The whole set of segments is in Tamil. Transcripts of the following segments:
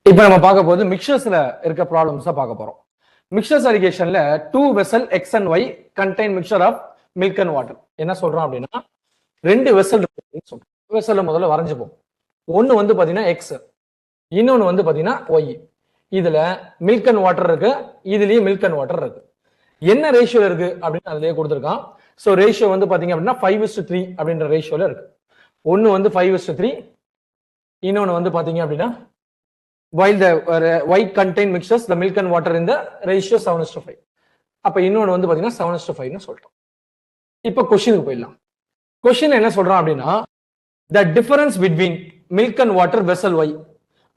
இப்ப நம்ம பார்க்க போது மிக்சர்ஸ்ல இருக்க ப்ராப்ளம்ஸ் பார்க்க போறோம். மிக்சர்ஸ் அலிகேஷன்ல 2 vessel X and Y contain mixture of milk and water. என்ன சொல்றோம் அப்படின்னா ரெண்டு வெசல் இருக்குன்னு சொல்றோம். வெசல்ல முதல்ல வரைஞ்சுப்போம். ஒன்னு வந்து பாத்தீங்கன்னா X, இன்னொன்னு வந்து பாத்தீங்கன்னா Y. இதுல மில்க் அண்ட் வாட்டர் இருக்கு, இதுலயும் மில்க் அண்ட் வாட்டர் இருக்கு. என்ன ரேஷியோல இருக்கு அப்படின்னு அதுலயே கொடுத்துருக்கான். சோ ரேஷியோ வந்து பாத்தீங்க அப்படின்னா 5:3 அப்படின்ற ரேஷியோல இருக்கு. ஒன்னு வந்து 5:3, இன்னொன்னு வந்து பாத்தீங்க அப்படின்னா while the white contain mixtures the milk and water in the ratio 7:5. அப்ப இன்னொன்னு வந்து பாத்தீங்கன்னா 7:5 ன்னு சொல்றோம். இப்ப क्वेश्चனுக்கு போயிடலாம். क्वेश्चन என்ன சொல்றான் அப்படின்னா the difference between milk and water vessel Y,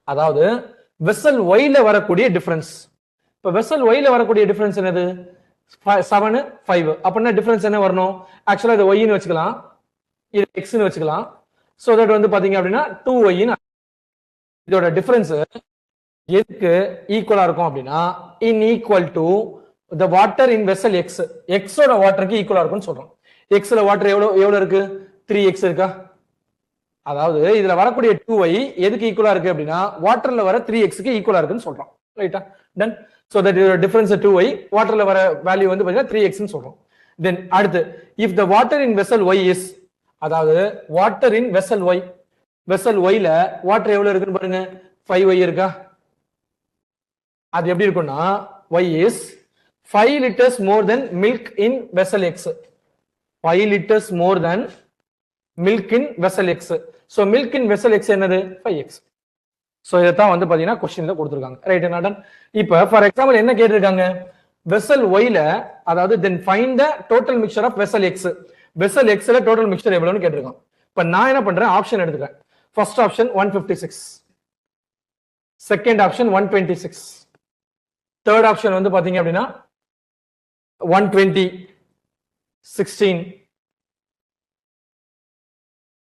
அதாவது வெசல் Y ல வரக்கூடிய டிஃபரன்ஸ். இப்ப வெசல் Y ல வரக்கூடிய டிஃபரன்ஸ் என்னது? 7 5. அப்படின்னா டிஃபரன்ஸ் என்ன வரணும்? ஆக்சுவலா இது Y ன்னு வச்சுக்கலாம், இது X ன்னு வச்சுக்கலாம். சோ தட் வந்து பாத்தீங்க அப்படின்னா 2Y ன்னு. இதோட டிஃபரன்ஸ் எதுக்கு ஈக்குவலா இருக்கும் அப்படின்னா in equal to the water in vessel X. எக்ஸோட வாட்டருக்கு ஈக்குவலா இருக்கும்னு சொல்றோம். எக்ஸ்ல வாட்டர் எவ்வளவு இருக்கு? 3x இருக்கா? அதாவது இதுல வரக்கூடிய 2y எதுக்கு ஈக்குவலா இருக்கு அப்படின்னா வாட்டர்ல வர 3xக்கு ஈக்குவலா இருக்குன்னு சொல்றோம். ரைட்டா? டன். சோ தட் இதோட டிஃபரன்ஸ் 2y, வாட்டர்ல வர வேல்யூ வந்து பாத்தீங்கன்னா 3x ன்னு சொல்றோம். தென் அடுத்து if the water in vessel y is, அதாவது water in vessel y, vessel y ல வாட்டர் எவ்வளவு இருக்குன்னு பாருங்க, 5y இருக்கா? அது எப்படி இருக்கும்னா y is 5 liters more than milk in vessel x. 5 liters more than milk in vessel x. So milk in vessel x என்னது? 5x. சோ இதான் வந்து பாத்தீங்கன்னா क्वेश्चनல கொடுத்திருக்காங்க. ரைட் என்னடா? இப்போ ஃபார் எக்ஸாம்பிள் என்ன கேட்டிருக்காங்க? vessel y ல, அதாவது then find the total mixture of vessel x. vessel x ல டோட்டல் மிக்சர் எவ்வளவுன்னு கேட்டிருக்காங்க. இப்போ நான் என்ன பண்றேன், ஆப்ஷன் எடுத்துக்கிறேன். First option 156, second option 126, third option வந்து பாத்தீங்க அப்படின்னா 120, 16,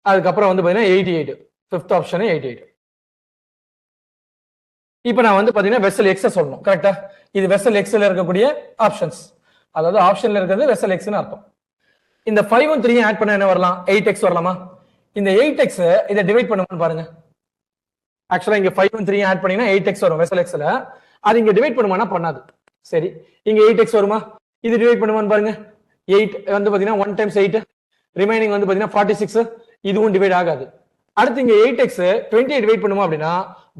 அதுக்கப்புறம் வந்து பாத்தீங்கன்னா 88, ஃபிஃப்த் ஆப்ஷன் 88. இப்போ நான் வந்து பாத்தீங்கன்னா வெசல் எக்ஸ் சொல்லணும். கரெக்டா? இது வெசல் எக்ஸ்ல இருக்கக்கூடிய ஆப்ஷன்ஸ், அதாவது ஆப்ஷன்ல இருக்கிறது வெசல் எக்ஸ்னு அர்த்தம். இந்த 5 and 3 ஆட் பண்ண என்ன வரலாம்? 8x வரலாமா? இந்த 8x இதை டிவைட் பண்ணுவோம்னு பாருங்க. ஆக்சுவலா இங்க 5 and 3 ஆட் பண்ணீங்கன்னா 8x வரும் வெசல் எக்ஸ்ல. அது இங்க டிவைட் பண்ணுமானா பண்ணாது. சரி, இங்க 8x வருமா? இது டிவைட் பண்ணுவான்னு பாருங்க. 8 வந்து பாத்தீங்கன்னா 1 times 8, ரிமைனிங் வந்து பாத்தீங்கன்னா 46. இதுவும் டிவைட் ஆகாது. அடுத்து இங்க 8x 20 டிவைட் பண்ணுமா அப்படின்னா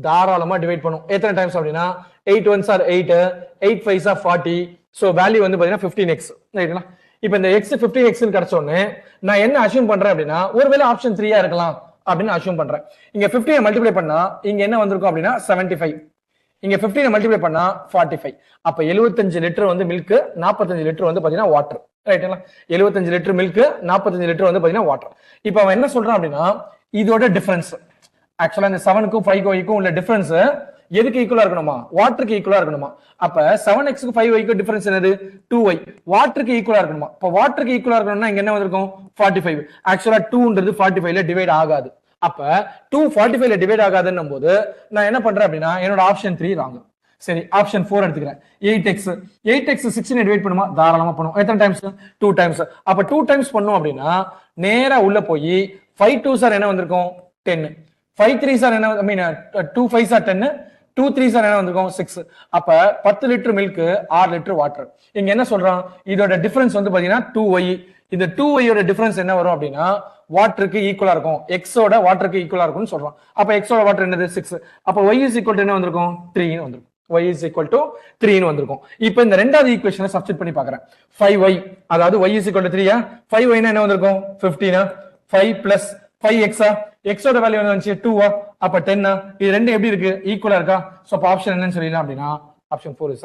தாராளமா டிவைட் பண்ணும். எத்தனை டைம்ஸ் அப்படின்னா 8 1s are 8, 8 5s are 40. So value வந்து பாத்தீங்கன்னா 15x. ரைட்டுங்களா? இப்போ இந்த x 15x ன்னு கிடைச்ச உடனே நான் என்ன அஸ்யூம் பண்றேன் அப்படின்னா ஒருவேளை ஆப்ஷன் 3 இருக்கலாம் அப்படின்னு அஸ்யூம் பண்றேன். இங்க 15 மல்டிப்ளை பண்ணா இங்க என்ன வந்திருக்கும் அப்படின்னா 75. இங்க 15 மல்டிப்ளை பண்ணா 45. அப்ப 75 லிட்டர் வந்து மில்க், 45 லிட்டர் வந்து பாத்தீங்கன்னா வாட்டர். ரைட்டுங்களா? 75 லிட்டர் மில்க், 45 லிட்டர் வந்து பாத்தீங்கன்னா வாட்டர். இப்போ அவன் என்ன சொல்றான் அப்படின்னா இதோட டிஃபரன்ஸ், ஆக்சுவலா இந்த 7க்கும் 5க்கும் உள்ள டிஃபரன்ஸ் எதுக்கு ஈக்குவலா இருக்கணுமா? வாட்டருக்கு ஈக்குவலா இருக்கணுமா? அப்ப 7x க்கு 5y க்கு டிஃபரன்ஸ் என்னது? 2y. வாட்டருக்கு ஈக்குவலா இருக்கணுமா? அப்ப வாட்டருக்கு ஈக்குவலா இருக்கணும்னா இங்க என்ன வந்திருக்கும்? 45. ஆக்சுவலா 2ன்றது 45 ல டிவைட் ஆகாது. அப்ப 2 45 ல டிவைட் ஆகாதுன்னும் போது நான் என்ன பண்றேன் அப்படின்னா என்னோட ஆப்ஷன் 3 ராங். சரி, ஆப்ஷன் 4 எடுத்துக்கிறேன். 8x 16 டிவைட் பண்ணுமா? தாராளமா பண்ணும். எத்தனை டைம்ஸ்? 2 டைம்ஸ். அப்ப 2 டைம்ஸ் பண்ணும் அப்படின்னா நேரா உள்ள போய் 5 2s are என்ன வந்திருக்கும்? 10. 5 3s are என்ன, ஐ மீன் 2 5s are 10, 2 3s are என்ன வந்திருக்கும்? 6. அப்ப 10 லிட்டர் மில்க், 6 லிட்டர் வாட்டர். இங்க என்ன சொல்றான்? இதோட டிஃபரன்ஸ் வந்து பாத்தீங்கன்னா 2y. இந்த 2y யோட டிஃபரன்ஸ் என்ன வரும் அப்படின்னா வாட்டருக்கு ஈக்குவலா இருக்கும். எக்ஸோட வாட்டருக்கு ஈக்குவலா இருக்கும்னு சொல்றோம். அப்ப எக்ஸோட வாட்டர் என்னது? 6. அப்ப y is equal to என்ன வந்திருக்கும்? 3 ன்னு வந்திருக்கும். y is equal to 3 ன்னு வந்திருக்கும். இப்போ இந்த ரெண்டாவது ஈக்குவேஷனை சப்ஸ்டிட் பண்ணி பார்க்கறேன். 5y, அதாவது y is equal to 3 ah? 5y னா என்ன வந்திருக்கும்? 15 ஆ? 5 plus 5x ஆ? x ஓட வேல்யூ என்ன வந்துச்சு? 2 ஆ? அப்ப 10 ஆ? இது ரெண்டும் எப்படி இருக்கு? ஈக்குவலா இருக்கா? சோ அப்ப ஆப்ஷன் என்னன்னு சொல்லலாம் அப்படின்னா ஆப்ஷன் 4 is